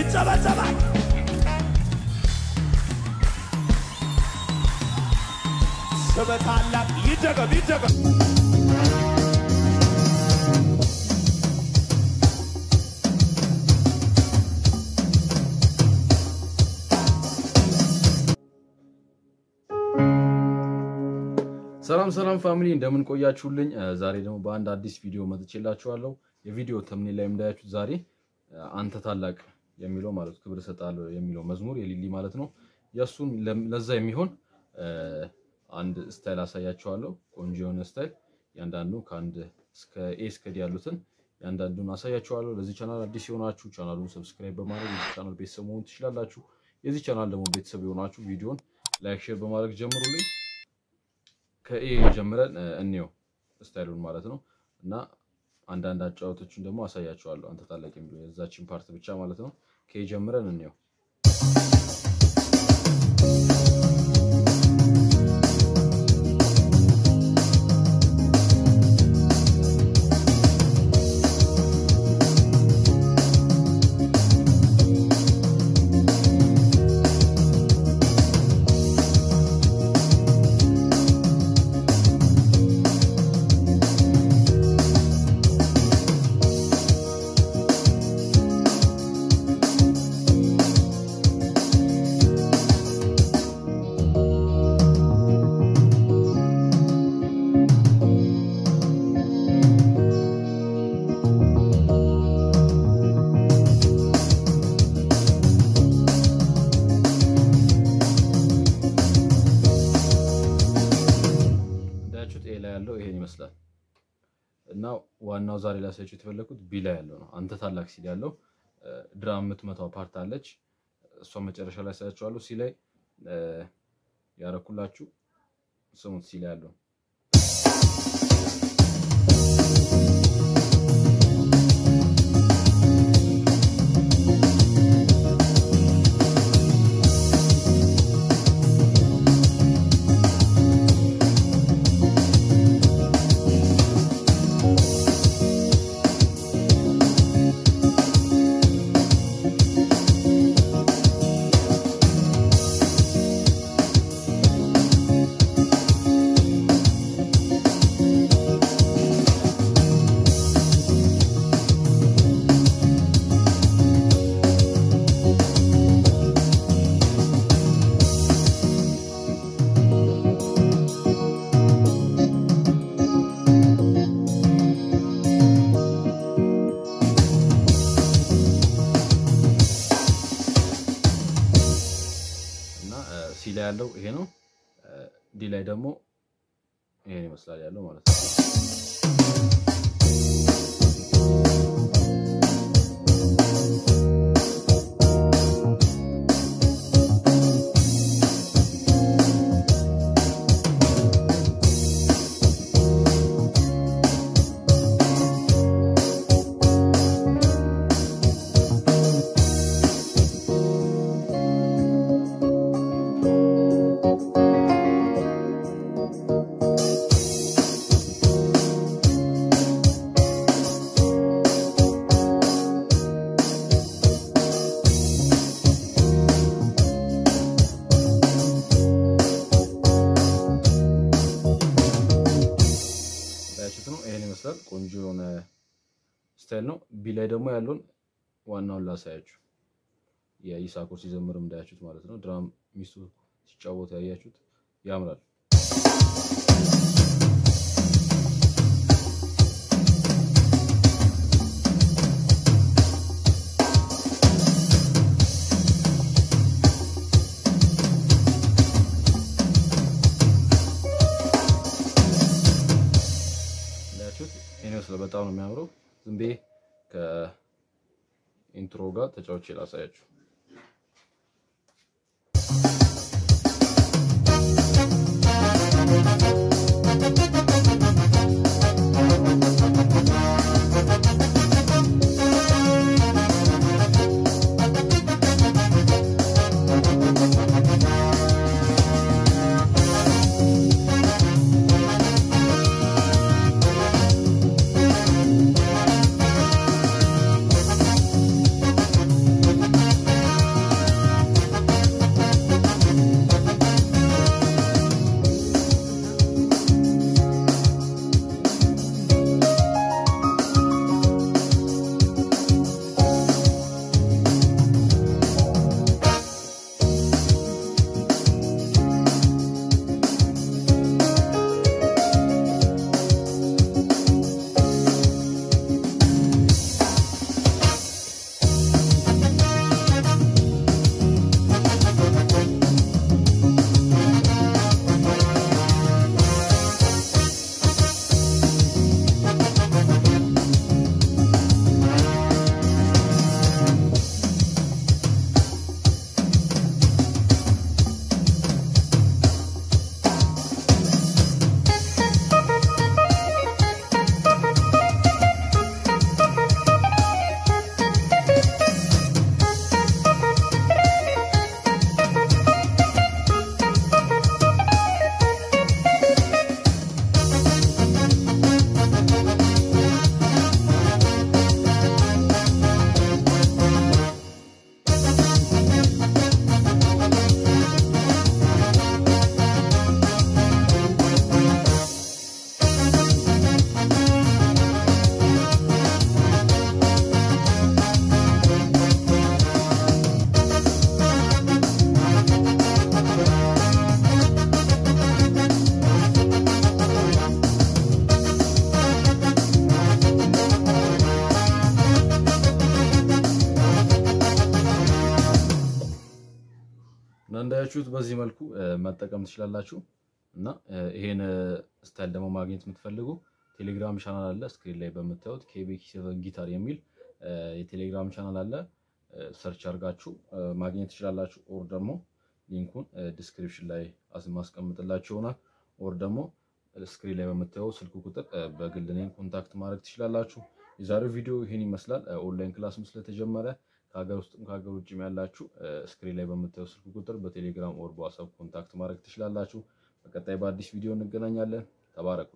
ይጨበጨባል ሰበታላቅ ይደገም ሰላም ፋሚሊ እንደምን ቆያችሁልኝ ዛሬ ደግሞ በአንድ አዲስ ቪዲዮ መጥቼላችኋለሁ የቪዲዮ ተምኔል ላይ እንዳያችሁት ዛሬ አንተ ታላቅ የሚለው ማለት ክብር ሰጣለሁ የሚለው መዝሙር የሊሊ ማለት ነው ያሱን ለዛ የሚሆን አንድ ስታይል አሳያችኋለሁ ቆንጆ የሆነ ስታይል ያንዳንዱ ከአንድ እስከ ኤ እስከ ዲ ያሉትን ያንዳንዱን አሳያችኋለሁ ለዚህ ቻናል አዲስ የሆናችሁ ቻናሉን ሰብስክራይብ በማድረግ የዚህ ቻናል ቤተሰብ መሆን ትችላላችሁ የዚህ ቻናል ደግሞ ቤተሰብ የሆናችሁ ቪዲዮን ላይክ ሼር በማድረግ ጀምሩልኝ ከኤ ጀምረን እንየው ስታይሉን ማለት ነው እና አንዳንድ አጫውቶችን ደግሞ አሳያችኋለሁ አንተ ታላቅ የሚለው የዛችን ፓርት ብቻ ማለት ነው ከኤ ጀምረን እንየው ያለው ይሄን ይመስላል እና ዋናው ዛሬ ላሳያችሁ የተፈለኩት ቢ ላይ ያለው ነው አንተ ታላቅ ሲል ያለው ድራም የምትመታው ፓርት አለች እሷ መጨረሻ ላይ አሳያችኋለሁ ሲ ላይ ያረኩላችሁ ስሙት ሲ ላይ ያለው ሲ ላይ ያለው ይሄ ነው ዲ ላይ ደግሞ ይሄን ይመስላል ያለው ማለት ነው ቆንጆ የሆነ ስታይል ነው ቢ ላይ ደግሞ ያለውን ዋናውን ላሳያችሁ የኢሳኮር ሲዘምርም እንዳያችሁት ማለት ነው ድራም ሚስቱ ሲጫወት ያያችሁት ያምራል በጣም ነው የሚያምረው ዝም ብዬ ከኢንትሮ ጋር ተጫውቼ ላሳያችሁ እና እንዳያችሁት በዚህ መልኩ መጠቀም ትችላላችሁ። እና ይሄን ስታይል ደግሞ ማግኘት የምትፈልጉ ቴሌግራም ቻናል አለ ስክሪን ላይ በምታዩት KB7 ጊታር የሚል የቴሌግራም ቻናል አለ። ሰርች አድርጋችሁ ማግኘት ትችላላችሁ። ኦር ደግሞ ሊንኩን ዲስክሪፕሽን ላይ ማስቀምጥላችሁ ይሆናል። ኦር ደግሞ ስክሪን ላይ በምታዩት ስልክ ቁጥር በግል እኔን ኮንታክት ማድረግ ትችላላችሁ። የዛሬው ቪዲዮ ይሄን ይመስላል። ኦንላይን ክላስም ስለተጀመረ ከሀገር ውስጥም ከሀገር ውጭም ያላችሁ ስክሪን ላይ በምታዩት ስልክ ቁጥር በቴሌግራም ኦር በዋትስአፕ ኮንታክት ማድረግ ትችላላችሁ። በቀጣይ በአዲስ ቪዲዮ እንገናኛለን። ተባረኩ።